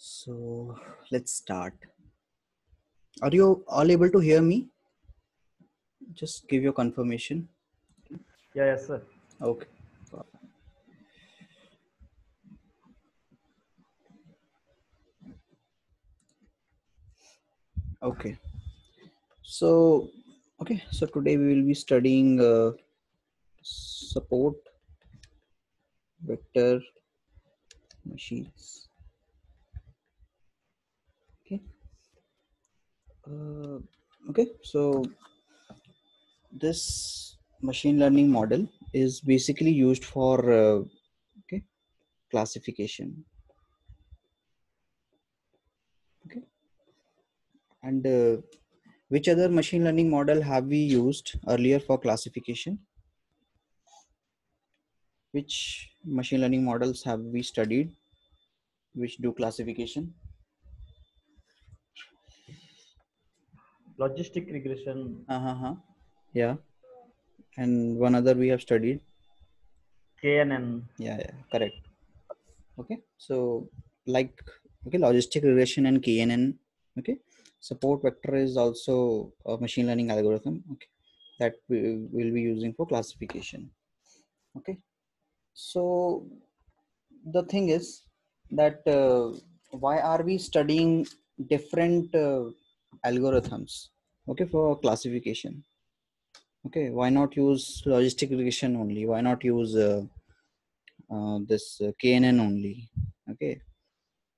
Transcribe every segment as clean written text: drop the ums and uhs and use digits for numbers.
So let's start. Are you all able to hear me? Just give your confirmation. Yes, sir. Okay. Okay. So, okay. So today we will be studying support vector machines. Okay. Uh, okay. So this machine learning model is basically used for okay classification. Okay. And which other machine learning model have we used earlier for classification? Which machine learning models have we studied which do classification? Logistic regression, Yeah. And one other we have studied. KNN. Yeah, correct. Okay. So like, okay, logistic regression and KNN. Okay. Support vector is also a machine learning algorithm. Okay. That we will be using for classification. Okay. So the thing is that why are we studying different algorithms, okay, for classification? Okay, why not use logistic regression only? Why not use this KNN only? Okay,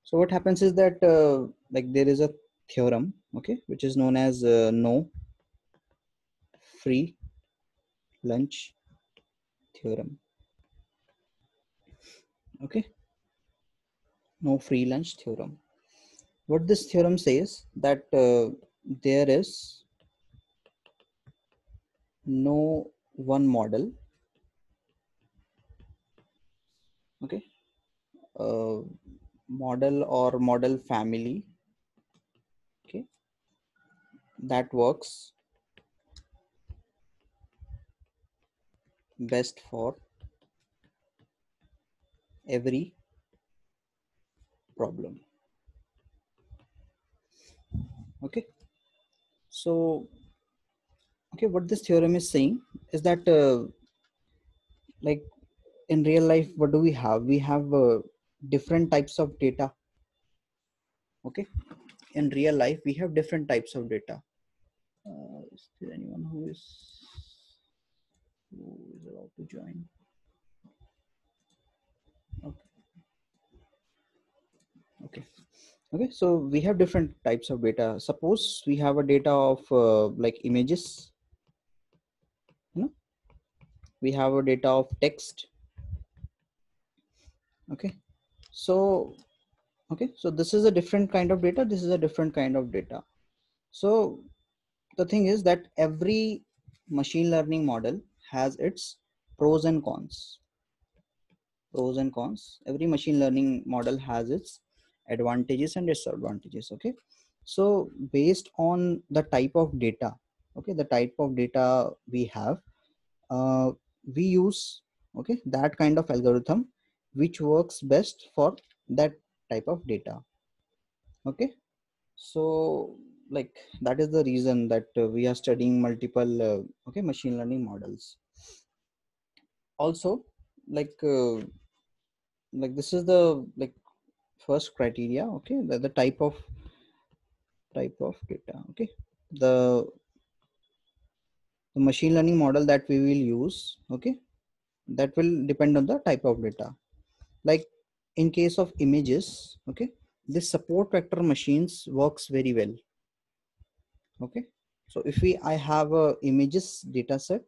so what happens is that like there is a theorem, okay, which is known as no free lunch theorem. Okay, no free lunch theorem. What this theorem says that there is no one model, okay, uh, model or model family, okay, that works best for every problem. Okay, so okay, what this theorem is saying is that like in real life, what do we have? We have different types of data. Okay, in real life we have different types of data. Is there anyone who is allowed to join? Okay. Okay. Okay, so we have different types of data. Suppose we have a data of like images, you know, we have a data of text. Okay, so okay, so this is a different kind of data, this is a different kind of data. So the thing is that every machine learning model has its pros and cons. Pros and cons. Every machine learning model has its advantages and disadvantages. Okay, so based on the type of data, okay, the type of data we have, uh, we use, okay, that kind of algorithm which works best for that type of data. Okay, so like that is the reason that we are studying multiple okay machine learning models. Also, like this is the like first criteria, okay, the type of data. Okay, the the machine learning model that we will use, okay, that will depend on the type of data. Like in case of images, okay, this support vector machines works very well. Okay, so if I have a images data set,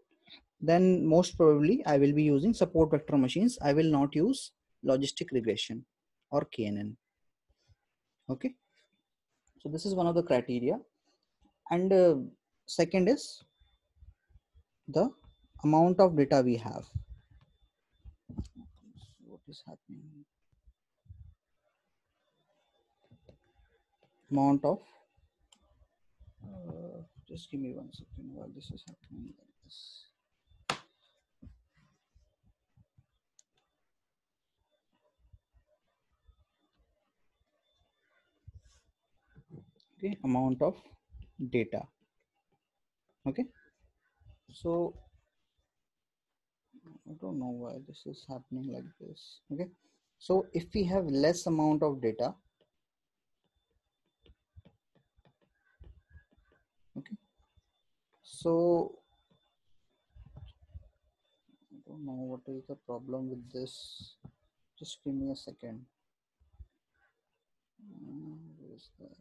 then most probably I will be using support vector machines. I will not use logistic regression or KNN. Okay, so this is one of the criteria. And second is the amount of data we have. What is happening? Amount of just give me 1 second while this is happening like this. okay, amount of data. Okay, so I don't know why this is happening like this. Okay, so if we have less amount of data, okay, so I don't know what is the problem with this. Just give me a second. Where is that?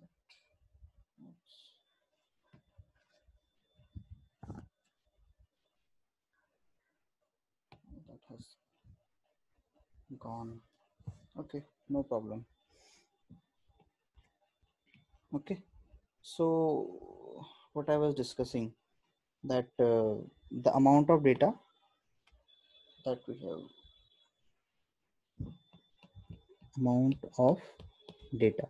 Oops, that has gone. Okay, no problem. Okay, so what I was discussing, that the amount of data that we have, amount of data.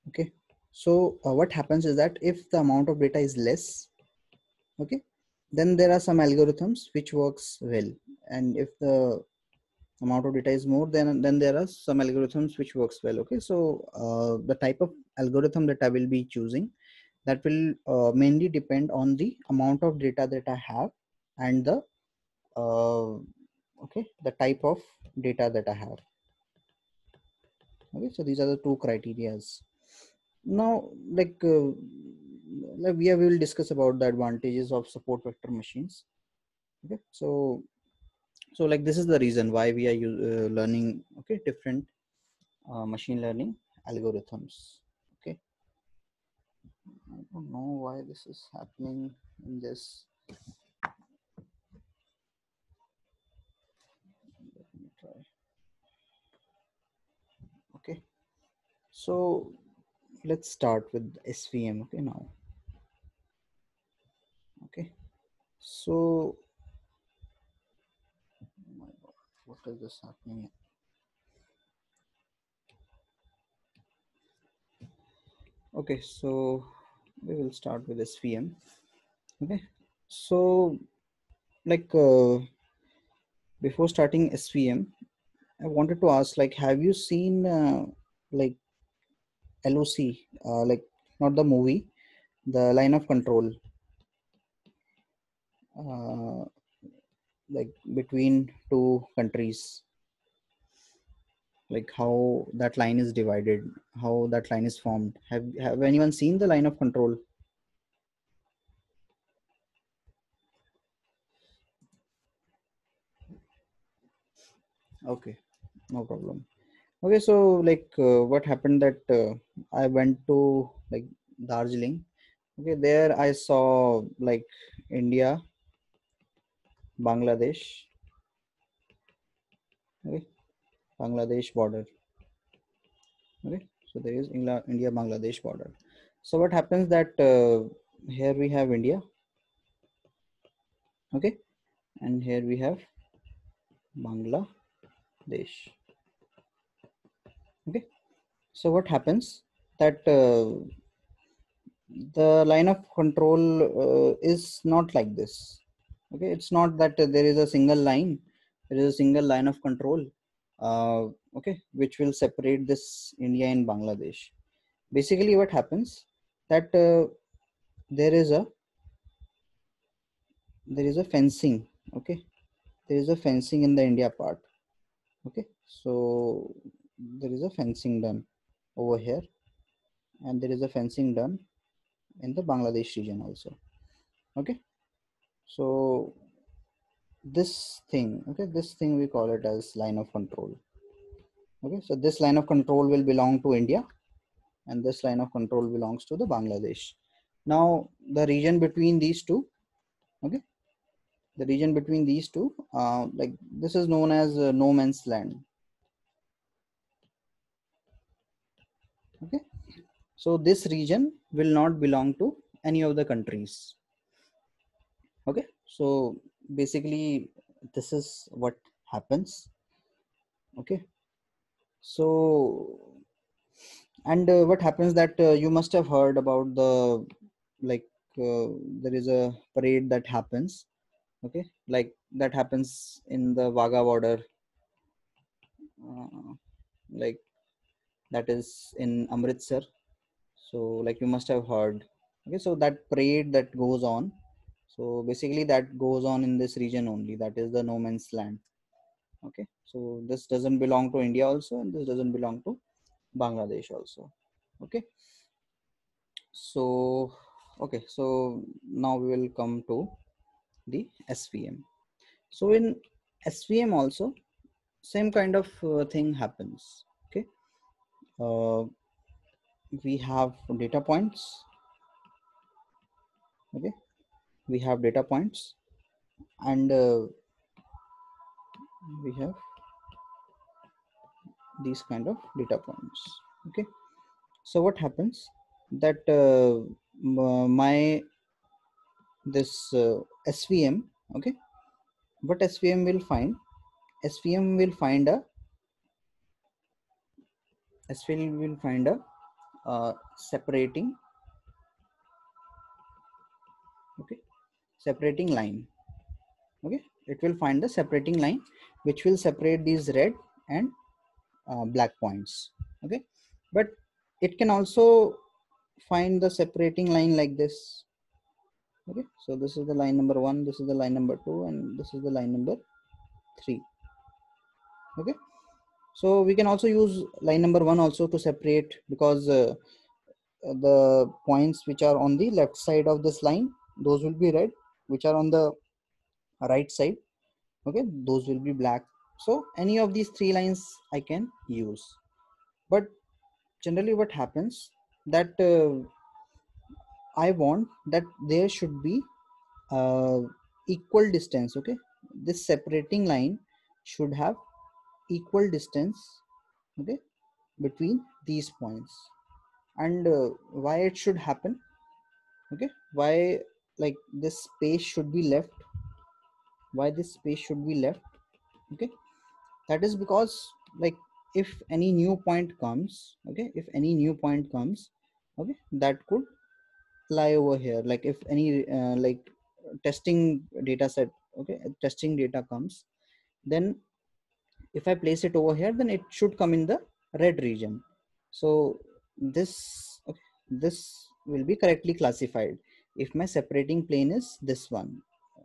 Okay, so what happens is that if the amount of data is less, okay, then there are some algorithms which works well, and if the amount of data is more, then there are some algorithms which works well. Okay, so the type of algorithm that I will be choosing, that will mainly depend on the amount of data that I have, and the uh, okay, the type of data that I have. Okay, so these are the two criterias. Now, we will discuss about the advantages of support vector machines. Okay, so like this is the reason why we are learning, okay, different machine learning algorithms. Okay, I don't know why this is happening in this. Let me try. Okay, so let's start with SVM. Okay, now. Okay, so oh my God, what is this happening? Okay, so we will start with SVM. Okay, so like before starting SVM, I wanted to ask, like, have you seen like LOC, like not the movie, the line of control, uh, like between two countries, like how that line is divided, how that line is formed. Have anyone seen the line of control? Okay, no problem. Okay, so like what happened that I went to like Darjeeling. Okay, there I saw like India, Bangladesh. Okay, Bangladesh border. Okay, so there is India Bangladesh border. So what happens that here we have India. Okay, and here we have Bangladesh. Okay, so what happens that the line of control is not like this. Okay, it's not that there is a single line, there is a single line of control, uh, okay, which will separate this India and Bangladesh. Basically what happens that there is a fencing. Okay, there is a fencing in the India part. Okay, so there is a fencing done over here, and there is a fencing done in the Bangladesh region also. Okay, so this thing we call it as line of control. Okay, so this line of control will belong to India, and this line of control belongs to the Bangladesh. Now the region between these two, okay, the region between these two, like this is known as no man's land. Okay, so this region will not belong to any of the countries. Okay, so basically this is what happens. Okay, so and what happens that you must have heard about the like there is a parade that happens. Okay, like that happens in the Wagah border, uh, like that is in Amritsar. So like you must have heard. Okay, so that parade that goes on, so basically that goes on in this region only, that is the no man's land. Okay, so this doesn't belong to India also, and this doesn't belong to Bangladesh also. Okay, so okay, so now we will come to the SVM. So in SVM also same kind of thing happens. Okay, uh, we have data points. Okay, we have data points, and we have these kind of data points. Okay, so what happens that my this SVM. Okay, what SVM will find, SVM will find a SVM will find a separating, okay, separating line. Okay, it will find the separating line which will separate these red and black points. Okay, but it can also find the separating line like this. Okay, so this is the line number 1, this is the line number 2, and this is the line number 3. Okay, so we can also use line number 1 also to separate, because the points which are on the left side of this line, those will be red, which are on the right side, okay, those will be black. So any of these 3 lines I can use. But generally what happens that I want that there should be uh, equal distance. Okay, this separating line should have equal distance, okay, between these points. And why it should happen, okay, why like this space should be left, why this space should be left. Okay, that is because like if any new point comes, okay, if any new point comes, okay, that could lie over here. Like if any like testing data set, okay, testing data comes, then if I place it over here, then it should come in the red region. So this, okay, this will be correctly classified if my separating plane is this one.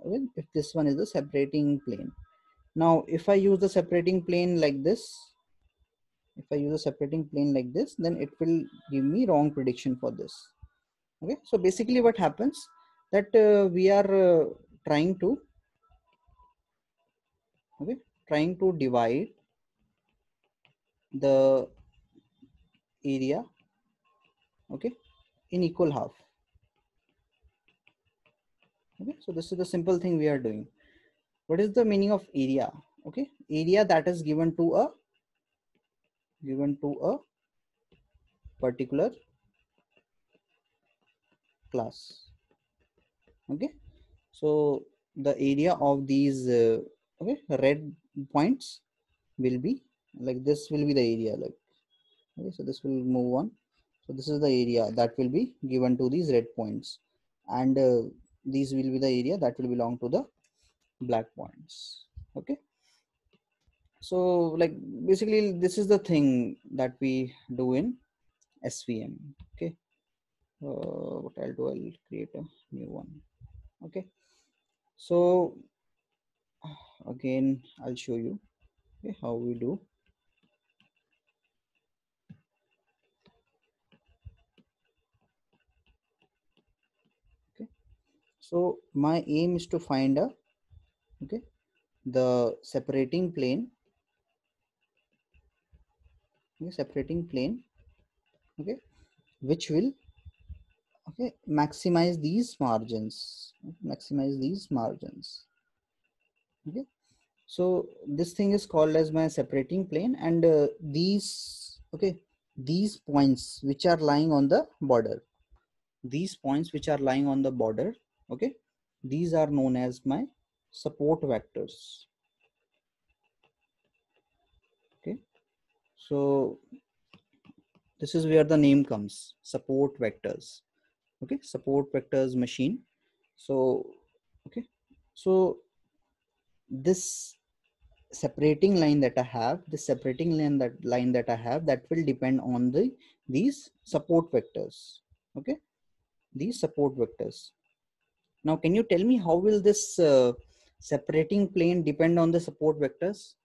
Okay, if this one is the separating plane. Now if I use the separating plane like this, if I use a separating plane like this, then it will give me wrong prediction for this. Okay, so basically what happens that we are trying to, okay, trying to divide the area, okay, in equal half. Okay, so this is the simple thing we are doing. What is the meaning of area? Okay, area that is given to a particular class. Okay, so the area of these okay, red points will be like this, will be the area. Like, okay, so this will move on. So this is the area that will be given to these red points, and these will be the area that will belong to the black points. Okay, so like basically this is the thing that we do in SVM. Okay, what I'll do, I'll create a new one. Okay, so again I'll show you, okay, how we do. Okay, so my aim is to find a, okay, the separating plane, okay, separating plane, okay, which will, okay, maximize these margins, maximize these margins. Okay, so this thing is called as my separating plane, and these, okay, these points which are lying on the border, these points which are lying on the border, okay, these are known as my support vectors. Okay, so this is where the name comes, support vectors. Okay, support vectors machine. So okay, so this separating line that I have, the separating line that I have, that will depend on these support vectors. Okay, these support vectors. Now, can you tell me how will this separating plane depend on the support vectors?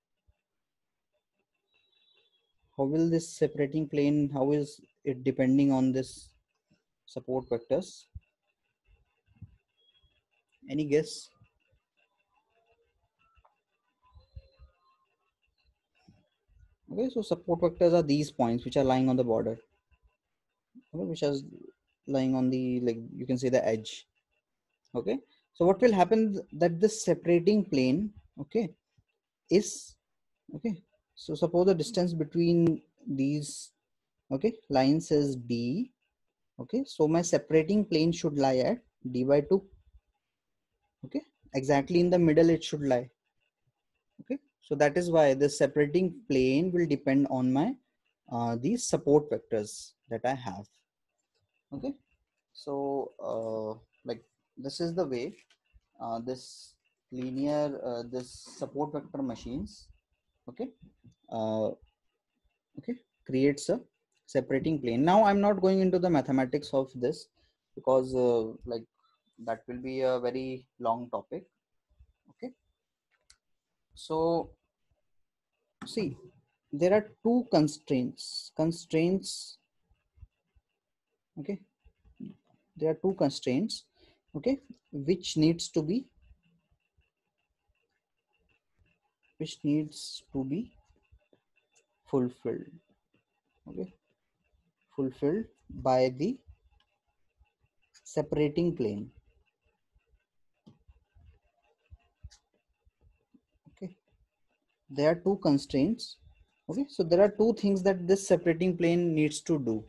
How will this separating plane, how is it depending on this support vectors? Any guess? Okay, so support vectors are these points which are lying on the border, okay, which are lying on the, like you can say, the edge. Okay, so what will happen that this separating plane, okay, is, okay, so suppose the distance between these, okay, lines is d. Okay, so my separating plane should lie at d by 2. Okay, exactly in the middle it should lie. Okay, so that is why the separating plane will depend on my these support vectors that I have. Okay, so like this is the way this linear this support vector machines, okay, uh, okay, creates a separating plane. Now I'm not going into the mathematics of this because like that will be a very long topic. Okay, so see, there are two constraints. Okay, there are two constraints, okay, which needs to be fulfilled. Okay, fulfilled by the separating plane. Okay, there are two constraints. Okay, so there are two things that this separating plane needs to do.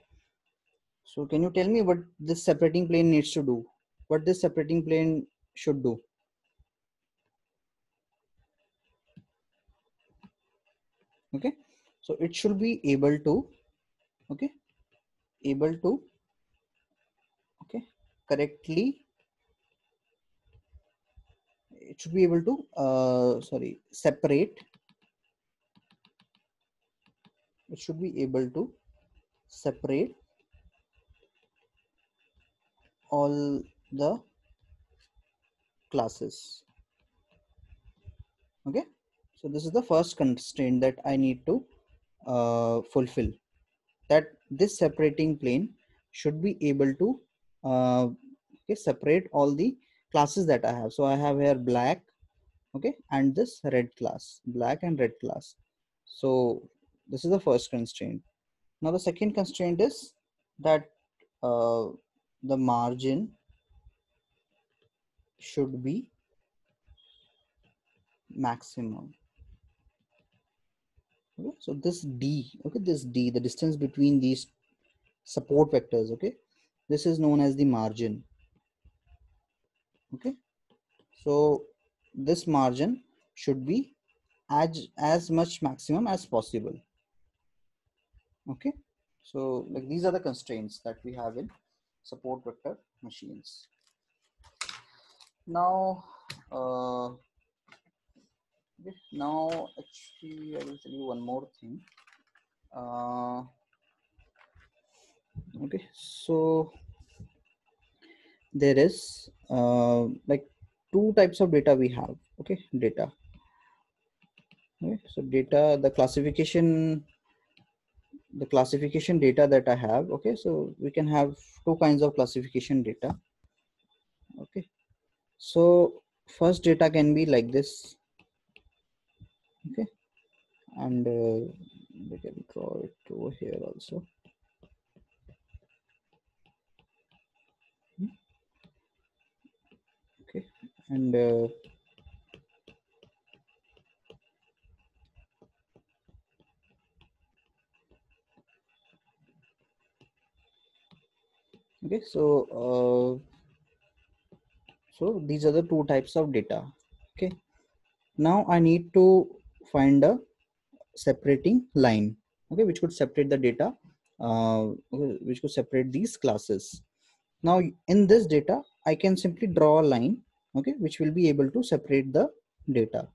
So can you tell me what this separating plane needs to do? What this separating plane should do? Okay, so it should be able to, okay, able to, okay, correctly, it should be able to sorry, separate, it should be able to separate all the classes. Okay, so this is the first constraint that I need to fulfill, that this separating plane should be able to okay, separate all the classes that I have. So I have here black, okay, and this red class, black and red class. So this is the first constraint. Now the second constraint is that the margin should be maximum. Okay, so this d, okay, this d, the distance between these support vectors, okay, this is known as the margin. Okay, so this margin should be as much maximum as possible. Okay, so like these are the constraints that we have in support vector machines. Now okay, now actually I will tell you one more thing. Okay, so there is like two types of data we have. Okay, data. Okay, so data, the classification data that I have. Okay, so we can have two kinds of classification data. Okay, so first data can be like this. Okay, and we can draw it over here also. Okay, and okay, so these are the two types of data. Okay, now I need to find a separating line, okay, which could separate the data, okay, which could separate these classes. Now in this data I can simply draw a line, okay, which will be able to separate the data.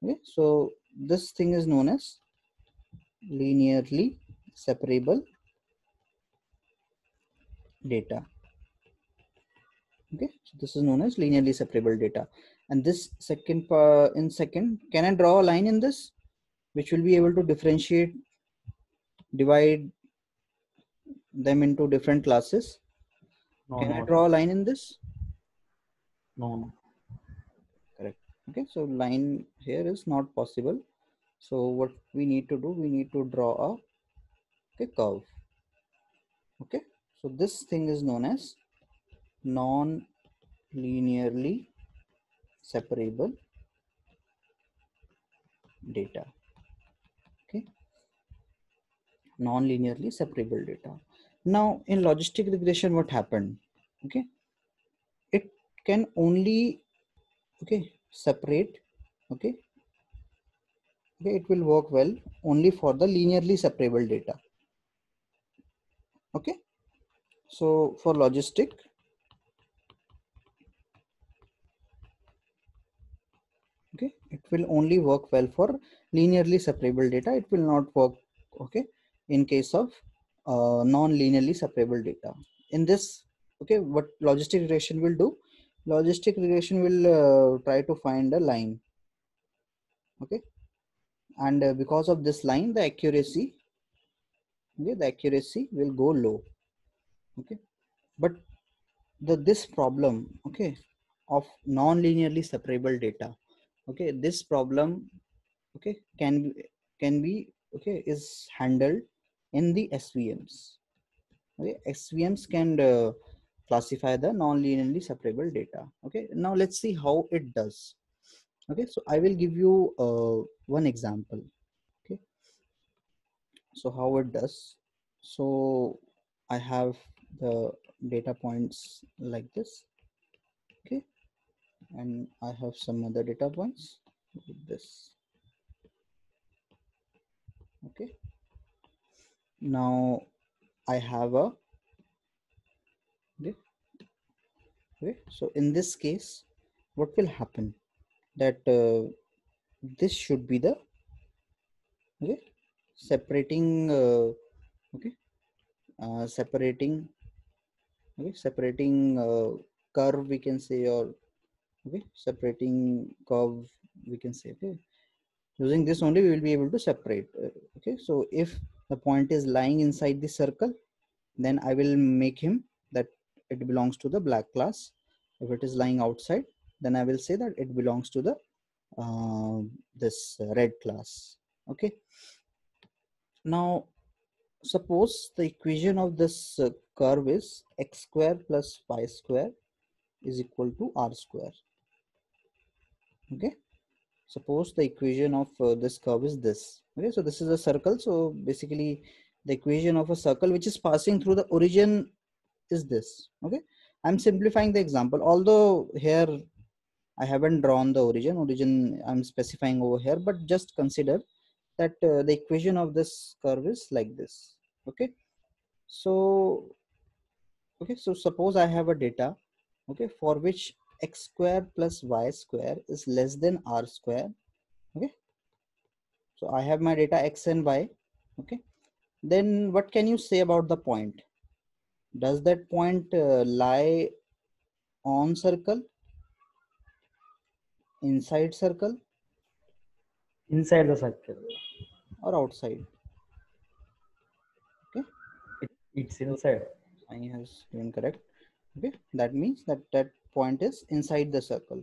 Okay, so this thing is known as linearly separable data. Okay, so this is known as linearly separable data. And this second can I draw a line in this which will be able to differentiate, divide them into different classes? No, Can I no, draw sir. a line in this? No, no. Correct. Okay, so line here is not possible. So what we need to do, we need to draw a curve. Okay, so this thing is known as non-linearly separable data. Okay, non-linearly separable data. Now in logistic regression, what happened? Okay, it can only separate. Okay, okay, it will work well only for the linearly separable data. Okay, so for logistic, okay, it will only work well for linearly separable data. It will not work, okay, in case of non-linearly separable data. In this, okay, what logistic regression will do, logistic regression will try to find a line. Okay, and because of this line, the accuracy, okay, the accuracy will go low. Okay, but this problem, okay, of non-linearly separable data, okay, this problem, okay, can be okay, is handled in the SVMs. Okay, SVMs can classify the non-linearly separable data. Okay, now let's see how it does. Okay, so I will give you one example. Okay, so how it does. So I have the data points like this. Okay, and I have some other data points with this. Okay, now I have a okay, okay. So in this case, what will happen, that this should be the okay separating okay separating separating curve, we can say, or okay separating curve, we can say. Okay, using this only we will be able to separate. Okay, so if the point is lying inside the circle, then I will make him that it belongs to the black class. If it is lying outside, then I will say that it belongs to the this red class. Okay, now suppose the equation of this curve is x square plus y square is equal to r square. Okay, suppose the equation of this curve is this. Okay, so this is a circle, so basically the equation of a circle which is passing through the origin is this. Okay, I'm simplifying the example, although here I haven't drawn the origin I'm specifying over here, but just consider that the equation of this curve is like this. Okay, so okay, so suppose I have a data, okay, for which x square plus y square is less than r square. Okay, so I have my data x and y. Okay, then what can you say about the point? Does that point lie on circle, inside circle, Inside the circle. or outside? Okay, It's so inside. I has given correct. Okay, that means that that point is inside the circle.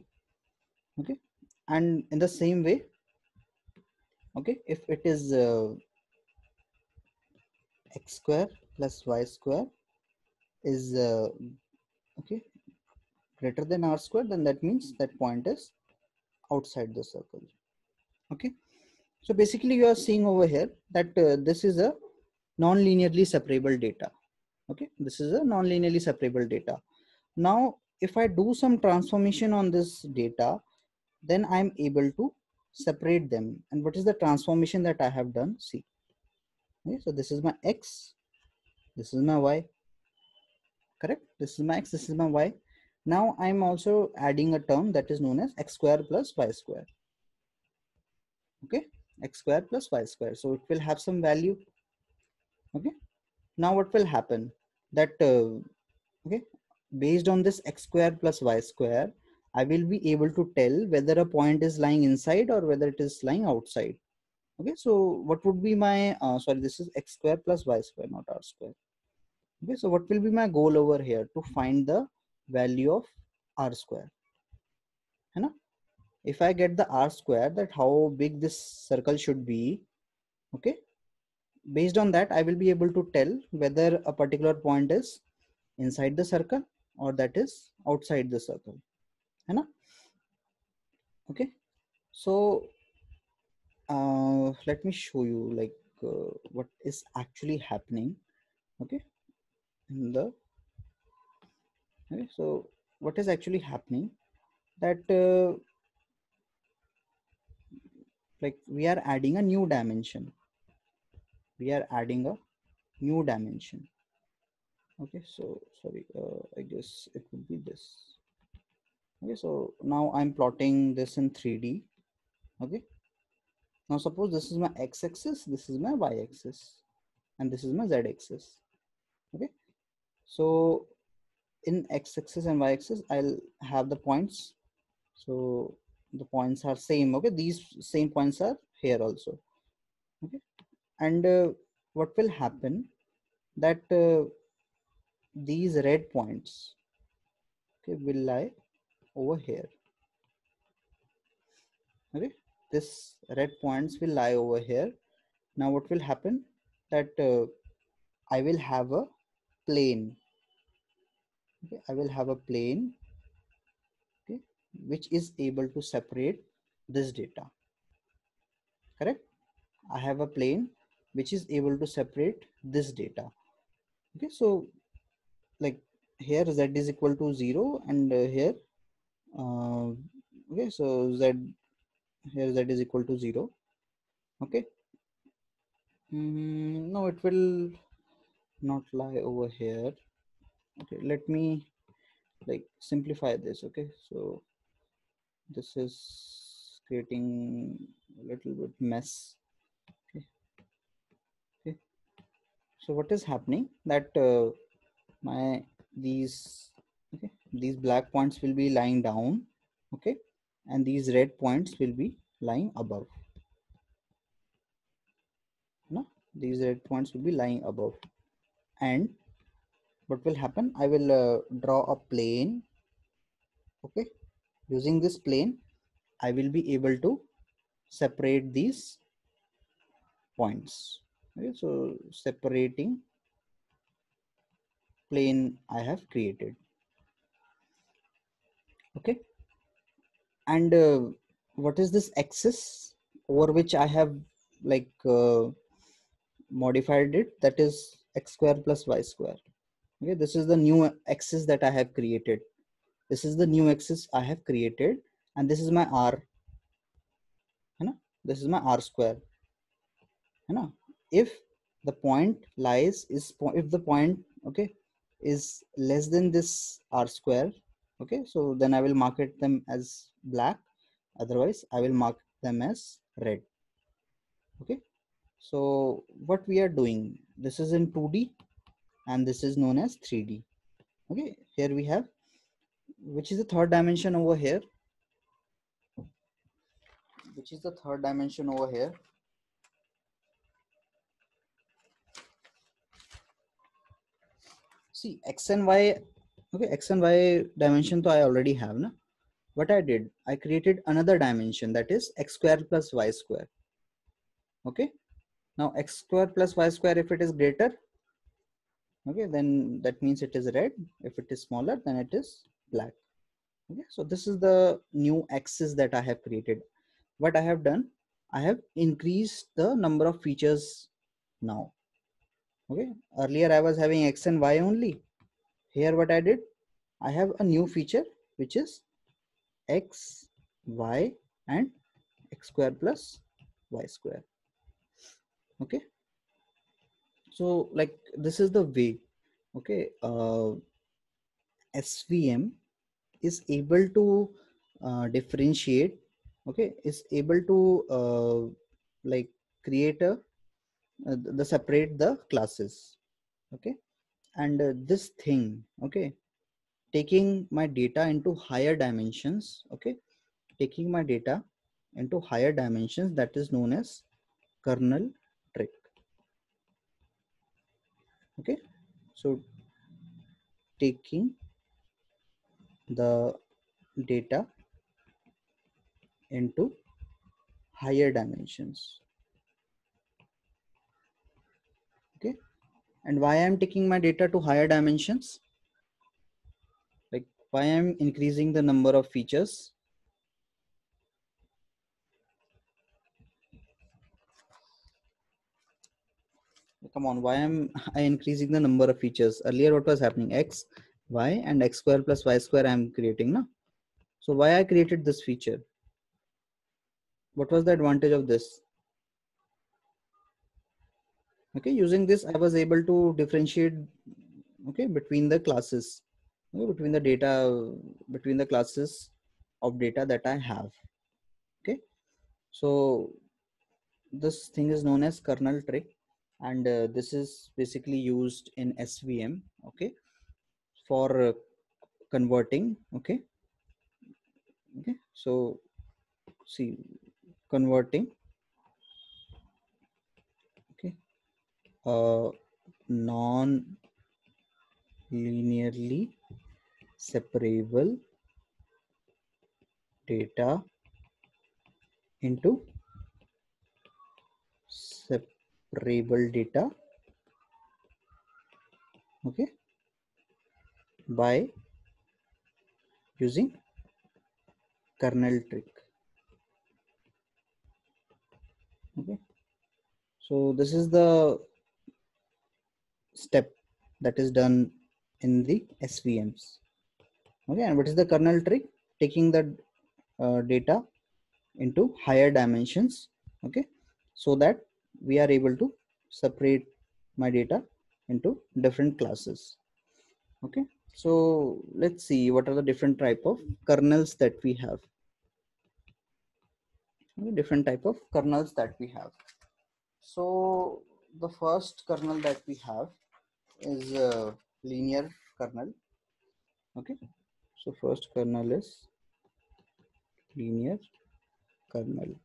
Okay, and in the same way, okay, if it is x square plus y square is okay greater than r square, then that means that point is outside the circle. Okay, so basically you are seeing over here that this is a non-linearly separable data. Okay, this is a non-linearly separable data. Now if I do some transformation on this data, then I'm able to separate them. And what is the transformation that I have done? See, okay, so this is my x, this is my y. Correct, this is my x, this is my y. Now I'm also adding a term that is known as x square plus y square. Okay, x square plus y square. So it will have some value. Okay, now what will happen that okay, based on this x square plus y square, I will be able to tell whether a point is lying inside or whether it is lying outside. Okay, so what would be my sorry, this is x square plus y square, not r square. Okay, so what will be my goal over here? To find the value of r square, है ना? If I get the r square, that how big this circle should be, okay, based on that I will be able to tell whether a particular point is inside the circle or that is outside the circle, है ना? Okay, so let me show you like what is actually happening. Okay, in the okay, so what is actually happening that like we are adding a new dimension. We are adding a new dimension. Okay, so sorry, I guess it would be this. Okay, so now I'm plotting this in 3D. Okay, now suppose this is my x-axis, this is my y-axis, and this is my z-axis. Okay, so in x-axis and y-axis I'll have the points. So the points are same. Okay, these same points are here also. Okay, and what will happen that these red points, okay, will lie over here. Okay, this red points will lie over here. Now what will happen that I will have a plane. Okay, I will have a plane, okay, which is able to separate this data. Correct, I have a plane which is able to separate this data. Okay, so like here z is equal to 0 and here okay, so z, here z is equal to 0. Okay, no, it will not lie over here. Okay, let me like simplify this. Okay, so this is creating a little bit mess. Okay, okay. So what is happening that my these, okay, these black points will be lying down. Okay, and these red points will be lying above. No, these red points will be lying above. And what will happen, I will draw a plane. Okay, using this plane I will be able to separate these points. Okay, so separating plane I have created. Okay, and what is this axis over which I have like modified it? That is x square plus y square. Okay, this is the new axis that I have created. This is the new axis I have created, and this is my r. है ना? This is my r square. है ना? If the point lies is if the point, okay, is less than this r square, okay, so then I will mark it them as black, otherwise I will mark them as red. Okay, so what we are doing, this is in 2D and this is known as 3D. Okay, here we have, which is the third dimension over here, which is the third dimension over here. See, x and y, okay, x and y dimension so I already have, na? What I did, I created another dimension, that is x square plus y square. Okay, now x square plus y square, if it is greater, okay, then that means it is red. If it is smaller, then it is black. Okay, so this is the new axis that I have created. What I have done, I have increased the number of features now. Okay, earlier I was having x and y only. Here what I did, I have a new feature which is x, y, and x square plus y square. Okay, so like this is the way. Okay, SVM is able to differentiate. Okay, is able to like create a the separate the classes. Okay, and this thing, okay, taking my data into higher dimensions, okay, taking my data into higher dimensions, that is known as kernel trick. Okay, so taking the data into higher dimensions. Okay, and why I'm taking my data to higher dimensions, like why I'm increasing the number of features. Come on, why am I increasing the number of features? Earlier what was happening, x, y, and x square plus y square I'm creating now. So why I created this feature? What was the advantage of this? Okay, using this I was able to differentiate, okay, between the classes, okay, between the data, between the classes of data that I have. Okay, so this thing is known as kernel trick, and this is basically used in SVM, okay, for converting. Okay, okay, so see, converting, okay, non linearly separable data into separable data, okay, by using kernel trick. Okay, so this is the step that is done in the SVMs. Okay, and what is the kernel trick? Taking the data into higher dimensions, okay, so that we are able to separate my data into different classes. Okay, so let's see what are the different type of kernels that we have. Okay, different type of kernels that we have. So the first kernel that we have is linear kernel. Okay, so first kernel is linear kernel.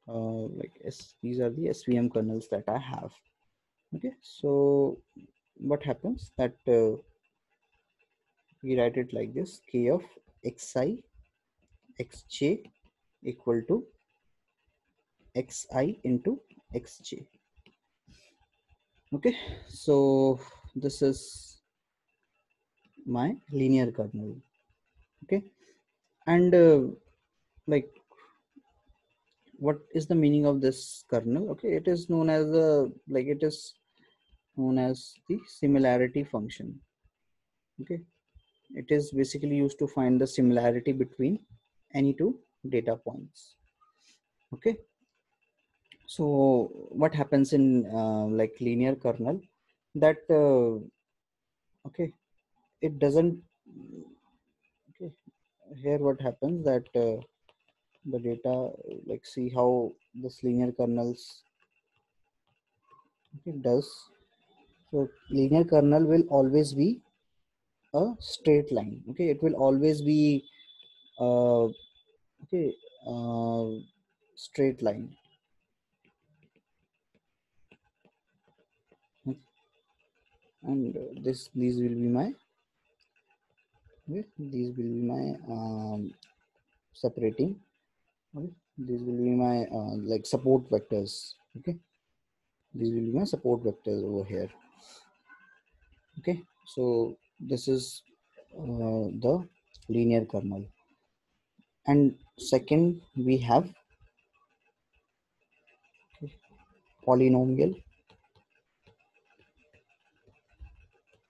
Like these are the SVM kernels that I have. Okay, so what happens that we write it like this: k of xi xj equal to xi into xj. Okay, so this is my linear kernel. Okay, and like what is the meaning of this kernel? Okay, it is known as the, like it is known as the similarity function. Okay, it is basically used to find the similarity between any two data points. Okay, so what happens in like linear kernel, that okay, it doesn't, okay, here what happens that the data, like see how this linear kernels, okay, does. So linear kernel will always be a straight line. Okay, it will always be uh, okay, uh, straight line. And these will be my, okay, these will be my separating, okay, these will be my like support vectors. Okay, these will be my support vectors over here. Okay, so this is the linear kernel. And second we have, okay, polynomial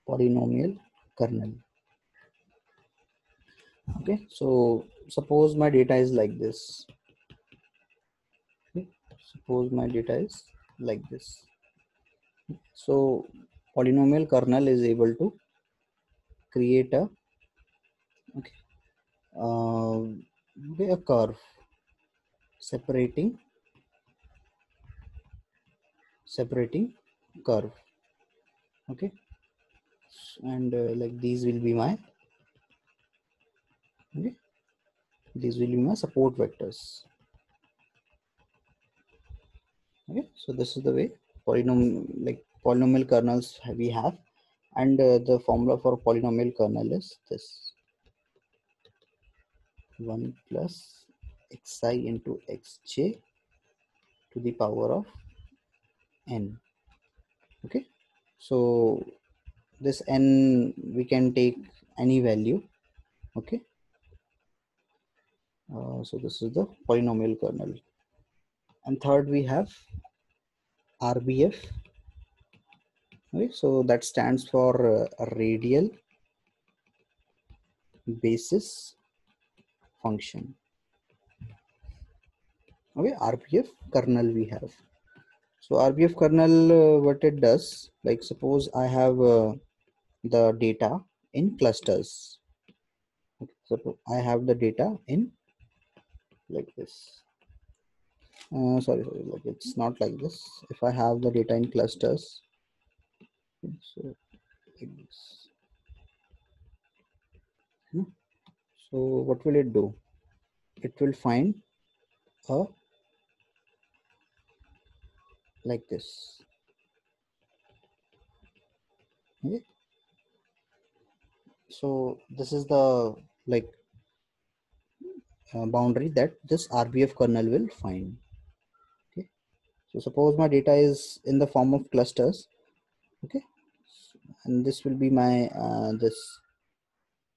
polynomial kernel. Okay, so suppose my data is like this. Okay, suppose my data is like this. So polynomial kernel is able to create a, okay, okay, a curve separating curve. Okay, and like these will be my, okay, these will be my support vectors. Okay, so this is the way polynomial kernels we have, and the formula for polynomial kernel is this: 1 plus xi into xj to the power of n. Okay, so this n we can take any value. Okay, so this is the polynomial kernel. And third we have RBF. Okay, so that stands for radial basis function. Okay, RBF kernel we have. So RBF kernel, what it does, like suppose I have the data in clusters. Okay, so I have the data in like this. Sorry, like it's not like this. If I have the data in clusters, so like this. Hmm. So what will it do? It will find a like this. Okay, so this is the like boundary that this RBF kernel will find. Okay, so suppose my data is in the form of clusters. Okay, and this will be my this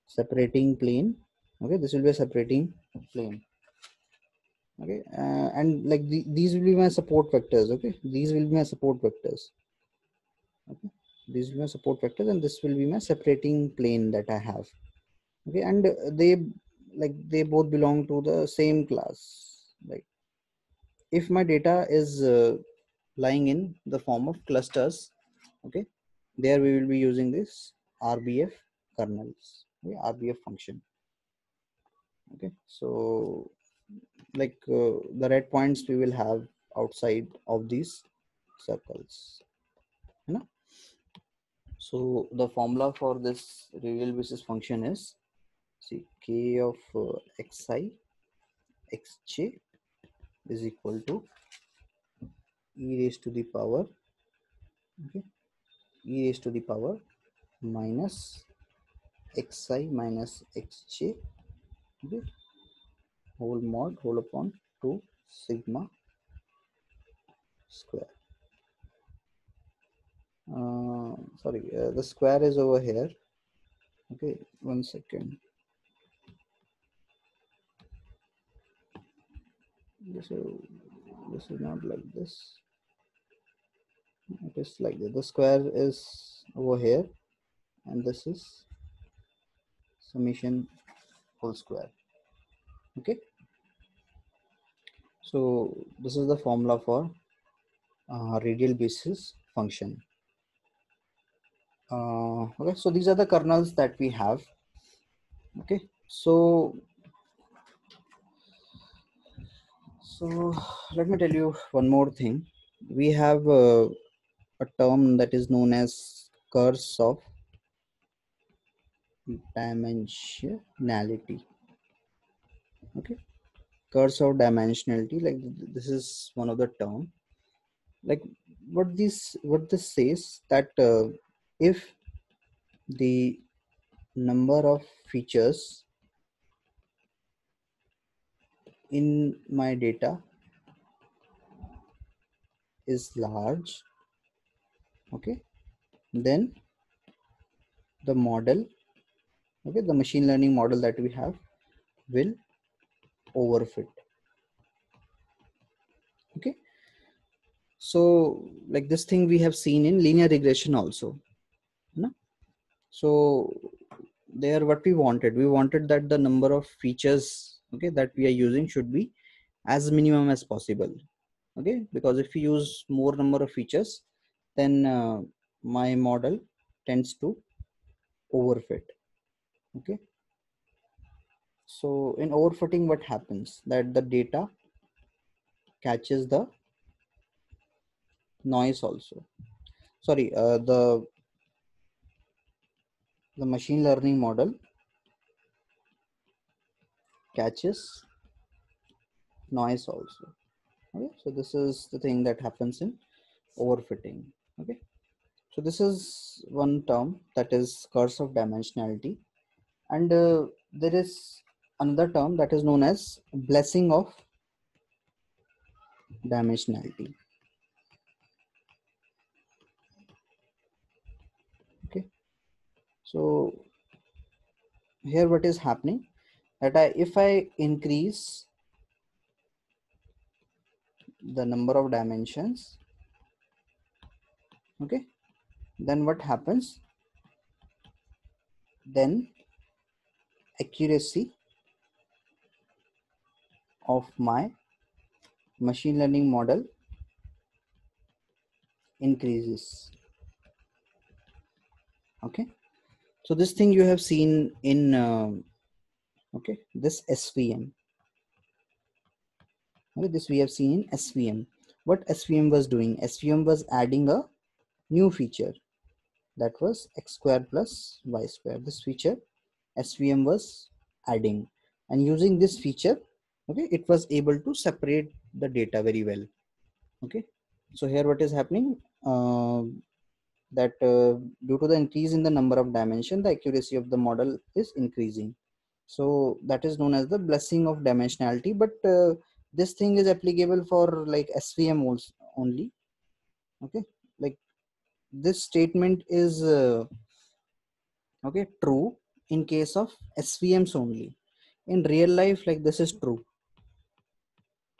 separating plane. Okay, this will be a separating plane. Okay, and like these will be my support vectors. Okay, these will be my support vectors. Okay, these will be my support vectors, and this will be my separating plane that I have. Okay, and they both belong to the same class. Like if my data is lying in the form of clusters, okay, there we will be using this RBF kernels, okay, RBF function. Okay, so like the red points we will have outside of these circles, you know? So the formula for this radial basis function is, see, k of xi xj is equal to e raised to the power, okay, e raised to the power minus xi minus xj, okay, whole upon 2 sigma square. Sorry, the square is over here. Okay, 1 second. This is not like this. It is like this. The square is over here, and this is summation whole square. Okay, so this is the formula for radial basis function. Okay, so these are the kernels that we have. Okay, so let me tell you one more thing. We have a term that is known as curse of dimensionality. Okay, curse of dimensionality, like this is one of the term. Like what this says that if the number of features in my data is large, okay, then the model, okay, the machine learning model that we have will overfit. Okay, so like this thing we have seen in linear regression also, no? So there what we wanted that the number of features, okay, that we are using should be as minimum as possible. Okay, because if we use more number of features, then my model tends to overfit. Okay, So in overfitting, what happens that the data catches the noise also. Sorry, the machine learning model catches noise also. Okay, so this is the thing that happens in overfitting. Okay, so this is one term, that is curse of dimensionality, and there is another term that is known as blessing of dimensionality. Okay, so here what is happening, that if I increase the number of dimensions, okay, then what happens, then accuracy of my machine learning model increases. Okay, so this thing you have seen in okay, this SVM. Okay, this we have seen in SVM. What SVM was doing, SVM was adding a new feature, that was x square plus y square. This feature SVM was adding, and using this feature, okay, it was able to separate the data very well. Okay, so here what is happening, that due to the increase in the number of dimension, the accuracy of the model is increasing. So that is known as the blessing of dimensionality. But this thing is applicable for like SVM also only. Okay, like this statement is okay, true in case of SVMs only. In real life, like this is true.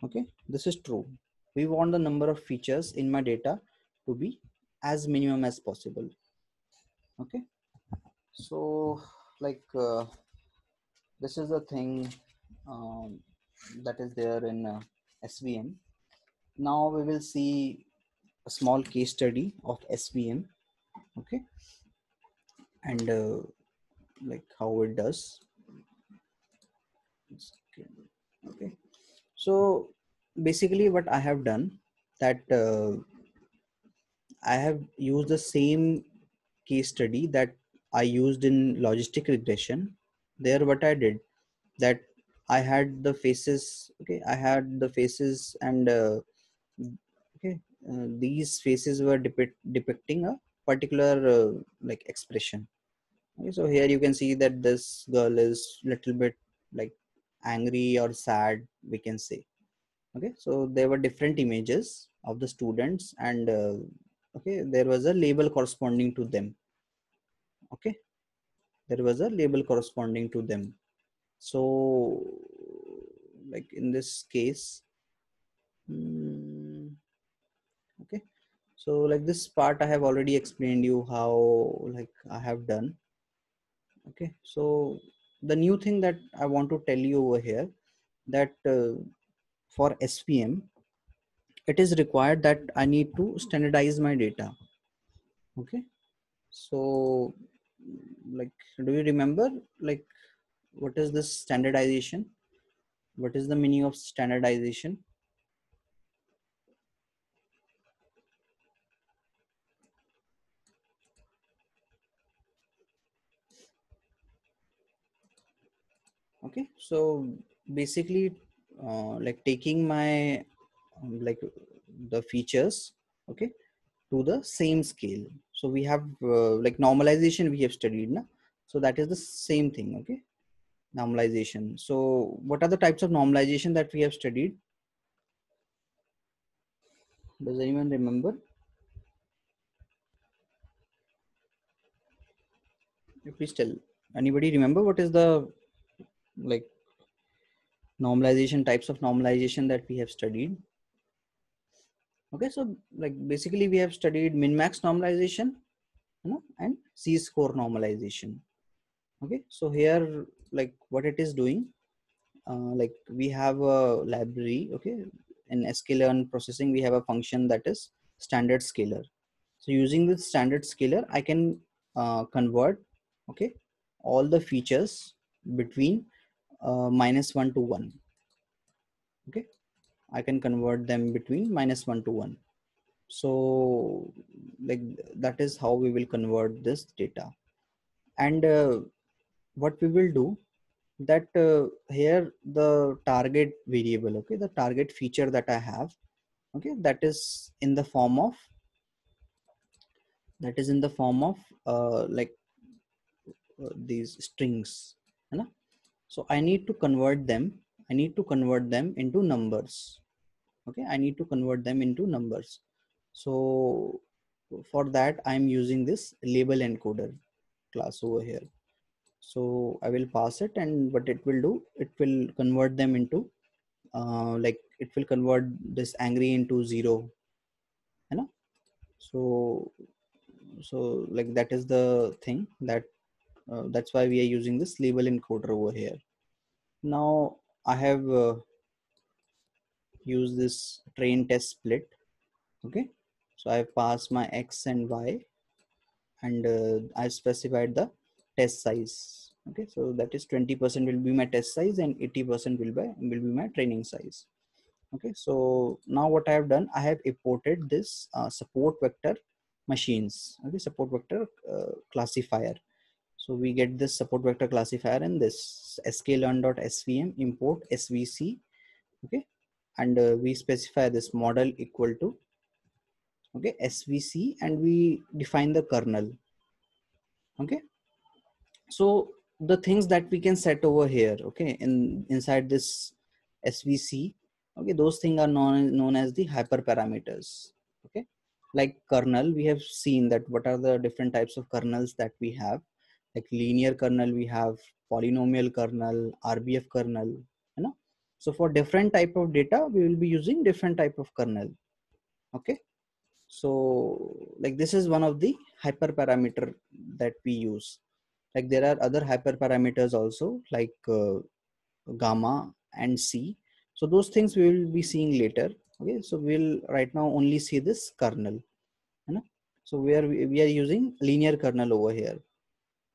Okay, this is true. We want the number of features in my data to be as minimum as possible. Okay, so like this is the thing um, that is there in SVM. Now we will see a small case study of SVM. Okay, and like how it does. Okay, so basically what I have done, that I have used the same case study that I used in logistic regression. There what I did, that I had the faces. Okay, I had the faces, and okay, these faces were depicting a particular like expression. Okay, so here you can see that this girl is little bit like angry or sad, we can say. Okay, so there were different images of the students, and okay, there was a label corresponding to them. Okay, there was a label corresponding to them. So like in this case, okay, so like this part I have already explained you how like I have done. Okay, so the new thing that I want to tell you over here, that for SVM it is required that I need to standardize my data. Okay, so like do you remember like what is this standardization, what is the meaning of standardization? Okay, so basically like taking my like the features, okay, to the same scale. So we have like normalization we have studied na? So that is the same thing. Okay, normalization. So what are the types of normalization that we have studied? Does anyone remember? Please tell. Anybody remember what is the like normalization, types of normalization that we have studied? Okay, so like basically we have studied min-max normalization, you know, and z-score normalization. Okay, so here like what it is doing, like we have a library. Okay, in sklearn processing we have a function that is standard scaler. So using this standard scaler I can convert, okay, all the features between -1 to 1. Okay, I can convert them between -1 to 1. So like that is how we will convert this data. And what we will do that here the target variable, okay, the target feature that I have, okay, that is in the form of like these strings, you know? So I need to convert them, into numbers. Okay, I need to convert them into numbers. So for that I'm using this label encoder class over here. So I will pass it, and what it will do, it will convert them into like it will convert this angry into 0, you know? So like that is the thing that that's why we are using this label encoder over here. Now I have used this train test split. Okay, so I have passed my x and y, and I specified the test size. Okay, so that is 20% will be my test size and 80% will be my training size. Okay, so now what I have done, I have imported this support vector machines. Okay, support vector classifier. So we get this support vector classifier in this sklearn.svm import svc. Okay, and we specify this model equal to, okay, svc, and we define the kernel. Okay, so the things that we can set over here, okay, inside this svc, okay, those things are known as the hyperparameters. Okay, like kernel, we have seen that what are the different types of kernels that we have, like linear kernel, we have polynomial kernel, rbf kernel, you know? So for different type of data we will be using different type of kernel. Okay, so like this is one of the hyperparameter that we use. Like there are other hyperparameters also, like gamma and c. So those things we will be seeing later. Okay, so we'll right now only see this kernel, you know? So we are using linear kernel over here.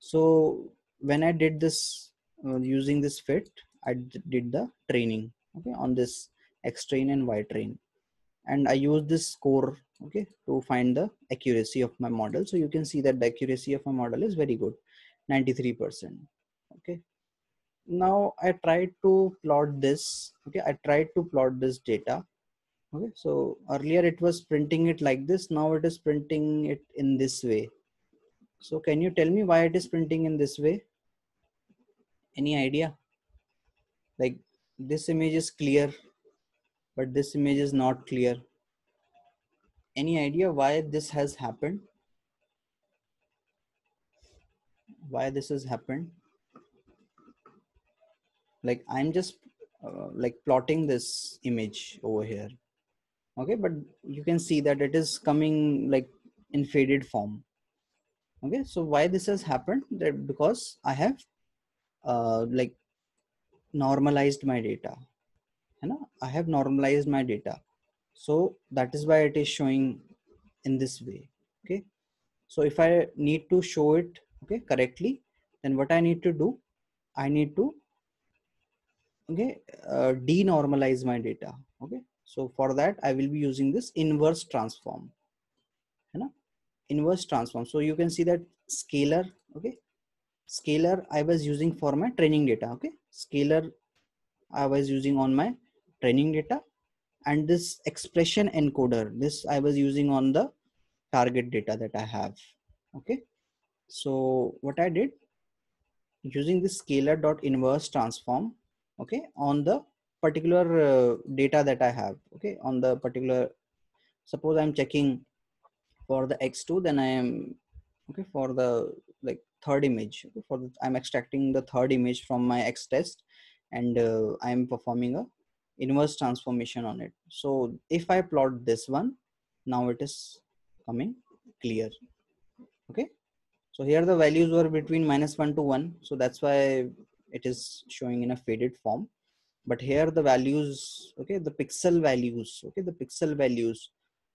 So when I did this using this fit, I did the training, okay, on this x train and y train, and I use this score, okay, to find the accuracy of my model. So you can see that the accuracy of my model is very good, 93%. Okay, now I tried to plot this. Okay, I tried to plot this data. Okay, so earlier it was printing it like this, now it is printing it in this way. So can you tell me why it is printing in this way? Any idea? Like this image is clear, but this image is not clear. Any idea why this has happened? Why this has happened? Like I'm just like plotting this image over here. Okay, but you can see that it is coming like in faded form. Okay, so why this has happened? That because I have like normalized my data, you know? I have normalized my data, so that is why it is showing in this way. Okay, so if I need to show it, okay, correctly, then what I need to do, I need to, okay, denormalize my data. Okay, so for that I will be using this inverse transform, you know? Inverse transform. So you can see that scalar, okay, scalar I was using for my training data. Okay, scalar I was using on my training data, and this expression encoder, this I was using on the target data that I have. Okay, so what I did, using this scalar dot inverse transform, okay, on the particular data that I have. Okay, on the particular, suppose I'm checking for the x2, then I am, okay, for the like third image, okay, for the, I'm extracting the third image from my x test, and I am performing a inverse transformation on it. So if I plot this one, now it is coming clear. Okay, so here the values were between -1 to 1, so that's why it is showing in a faded form. But here the values, okay, the pixel values, okay, the pixel values